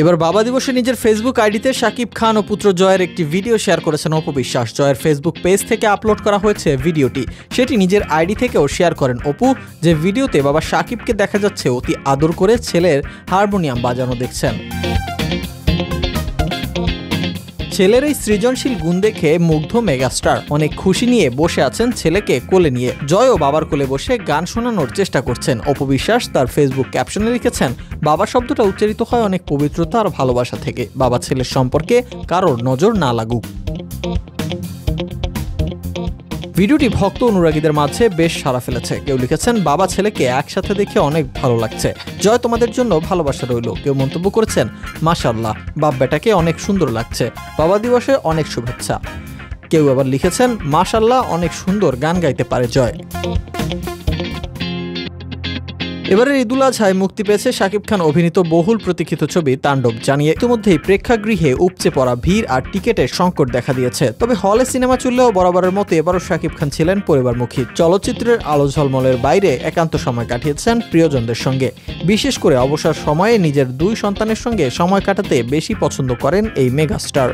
এবার বাবা দিবসে নিজের ফেসবুক আইডিতে শাকিব খান ও পুত্র জয়ের একটি ভিডিও শেয়ার করেছেন অপু বিশ্বাস। জয়ের ফেসবুক পেজ থেকে আপলোড করা হয়েছে ভিডিওটি, সেটি নিজের আইডি থেকেও শেয়ার করেন অপু। যে ভিডিওতে বাবা শাকিবকে দেখা যাচ্ছে অতি আদর করে ছেলের হারমোনিয়াম বাজানো দেখছেন। ছেলের এই সৃজনশীল গুণ দেখে মুগ্ধ মেগাস্টার অনেক খুশি নিয়ে বসে আছেন ছেলেকে কোলে নিয়ে। জয়ও বাবার কোলে বসে গান শোনানোর চেষ্টা করছেন। অপু বিশ্বাস তার ফেসবুক ক্যাপশনে লিখেছেন, বাবা শব্দটা উচ্চারিত হয় অনেক পবিত্রতা আর ভালোবাসা থেকে। বাবা ছেলের সম্পর্কে কারোর নজর না লাগুক। ভিডিওটি ভক্ত অনুরাগীদের মাঝে বেশ সাড়া ফেলেছে। কেউ লিখেছেন, বাবা ছেলেকে একসাথে দেখে অনেক ভালো লাগছে, জয় তোমাদের জন্য ভালোবাসা রইল। কেউ মন্তব্য করেছেন, মাশাআল্লাহ, বাপ বেটাকে অনেক সুন্দর লাগছে, বাবা দিবসে অনেক শুভেচ্ছা। কেউ আবার লিখেছেন, মাশাআল্লাহ, অনেক সুন্দর গান গাইতে পারে জয়। এবারের ঈদুল আজহায় মুক্তি পেয়েছে শাকিব খান অভিনীত বহুল প্রতীক্ষিত ছবি তাণ্ডব। জানিয়ে ইতিমধ্যেই প্রেক্ষাগৃহে উপচে পড়া ভিড় আর টিকেটের সংকট দেখা দিয়েছে। তবে হলে সিনেমা চললেও বরাবরের মতো এবারও শাকিব খান ছিলেন পরিবারমুখী। চলচ্চিত্রের আলো ঝলমলের বাইরে একান্ত সময় কাটিয়েছেন প্রিয়জনদের সঙ্গে। বিশেষ করে অবসর সময়ে নিজের 2 সন্তানের সঙ্গে সময় কাটাতে বেশি পছন্দ করেন এই মেগাস্টার।